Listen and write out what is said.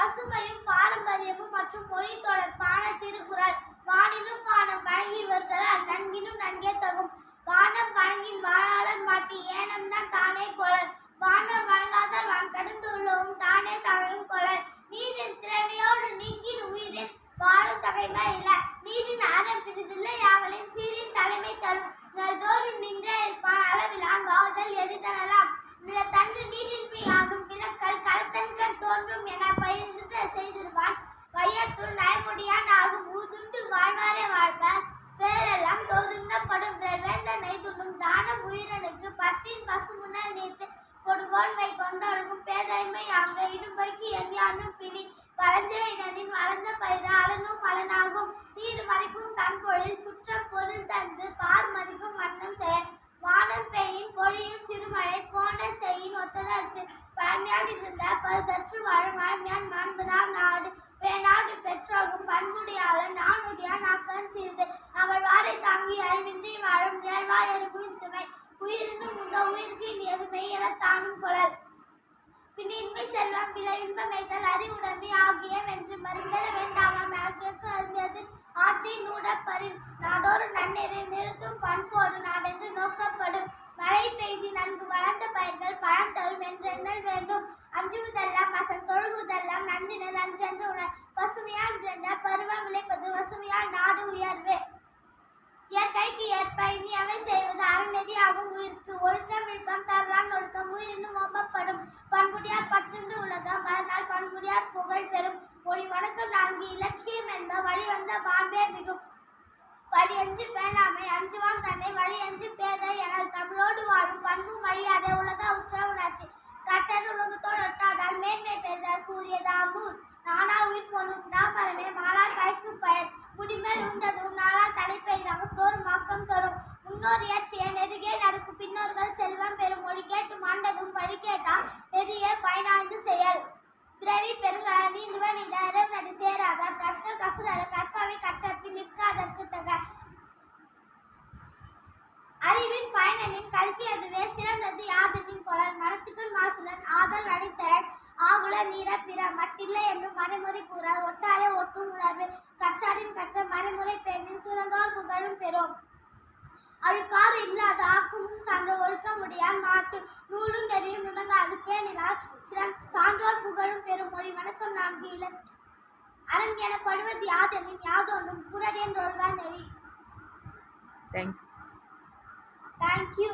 பசுமையும் பாரம்பரியமும் மற்றும் மொழி தொடர்பான திருக்குறள். வானினும் வானம் வழங்கி வருதல் நன்கினும் நன்கே தகும். வானம் வழங்கின் வாழாளர் மாட்டி ஏனம்தான் தானே கொளல். வானம் வழங்காதால் வான் கடந்து உள்ளவும் தானே தகையும் கொளல். நீரின் திறமையோடு நீங்கின் உயிரின் வாழும் தகைமை இல்ல. நீரின் அறம் பிரிதில்லை யாவலின் சீரின் தலைமை தரும். தோறும் நின்றே இருப்பான் அளவிலான் வாகுதல் எரிதனலாம். தன்று நீரின்மை ஆகும் விளக்கல் களத்தன்கர் தோன்றும் என பயிர்ந்து செய்திருவான். வையத்துள் நயமுடியான் ஆகும் ஊதுண்டு வாழ்வாரே வாழ்வ. பேரெல்லாம் தோதுண்ணப்படும் வேந்த நெய்துண்ணும் தானம் உயிரனுக்கு பற்றின் பசுமுனல் நீர்த்து கொடுகோன்மை கொண்டொழுகும் பேதைமை ஆங்க இடும்பைக்கு எண்ணியானும் பிடி. வளஞ்ச இனனின் வளர்ந்த பயிர அலனும் அலனாகும். நீர் மறிக்கும் தன்பொழில் சுற்றம் பொருள் தந்து பார் மறிக்கும் வண்ணம் செயல். வானம் பெய்யின் பொழியும் சிறுமழை போன செய்யின் ஒத்ததற்கு பழமையான் இருந்த பருதற்று வாழும் வாழ்மையான் மாண்புதான் நாடு. பேநாடு பெற்றோகும் பண்புடையாளன் நானுடையான் நாக்கன் சிறிது. அவள் வாரை தாங்கி அழிவின்றி வாழும் நிழல்வாய் எறும்பும் துணை. உயிரினும் உண்ட உயிருக்கு இனியது மெய்யென தானும் கொளல். பின் இன்மை செல்வம் விலை இன்பமைத்தல் அறிவுடைமை ஆகிய வென்று மருந்தென வேண்டாமாம் ஆகியக்கு அறிந்தது ஆற்றி நூடப்பரின். நாடோறு நன்னெறி நிறுத்தும் பண்போடு நாடென்று நோக்கப்படும். மழை பெய்தி நன்கு வளர்ந்த பயிர்கள் பழம் தரும் என்றெண்ணல் வேண்டும். அஞ்சுவதெல்லாம் அசன் தொழுகுவதெல்லாம் நஞ்சினர் அஞ்சென்று உணர். பசுமையால் நிறைந்த பருவம் விளைப்பது வசுமையால் நாடு உயர்வு. இயற்கைக்கு ஏற்ப இனியவை செய்வது அறநெறி ஆகும். உயிருக்கு ஒழுக்கம் விழுப்பம் தரலான் ஒழுக்கம் உயிரினும் ஒப்பப்படும். பண்புடையார் பற்றுண்டு உலகம் மறுநாள் பண்புடையார் புகழ் பெறும். மொழி வணக்கம் நான்கு இலக்கியம் என்ப வழி வந்த மாண்பே மிகும். வழி அஞ்சு பேணாமை அஞ்சுவான் தன்னை வழி அஞ்சு பேதை எனல். தமிழோடு வாழும் பண்பு மழியாத உலக உற்ற உணர்ச்சி. கட்டது உலகத்தோடு ஒட்டாதால் மேன்மை பெறுதார் கூறியதாமூர். நானா உயிர் போனும் நாமரமே மாலார் கைக்கும் பயன். முடிமேல் உண்டதும் நாளா தலைப்பெய்தாக தோறும் ஆக்கம் தரும். முன்னோர் இயற்றிய நெருகே நடக்கும் பின்னோர்கள் செல்வம் பெறும். மொழி கேட்டு மாண்டதும் வழி கேட்டால் நெறிய பயனாய்ந்து செயல். பிறவி பெருங்கல நீந்துவன் இந்த அறம் நடி சேராதார் கற்க கசுரர கற்பவை கற்றப்பின் நிற்காதற்கு தக. அறிவின் பயனின் கல்வி அதுவே சிறந்தது யாதனின் கொளல். மனத்துக்குள் மாசுலன் ஆதல் அடித்தரன் ஆகுல நீர பிற மட்டில்லை என்னும் மறைமுறை கூறார். ஒட்டாரே ஒட்டும் உணர்வு கற்றாரின் கற்ற மறைமுறை பெண்ணின் சிறந்தோர் புகழும் பெறும். அழுக்காறு இல்லாத ஆக்கமும் சான்ற ஒழுக்கமுடையான் மாட்டு. நூலும் நெறியும் நுணங்காது பேணினால் சான்றோர் புகழும் பெறும். மொழி வணக்கம் நான்கு இலன் அரண் எனப்படுவது யாதெனின் யாதொன்றும் புறடி என்றொழுகா நெறி. தேங்க்யூ. தேங்க்யூ.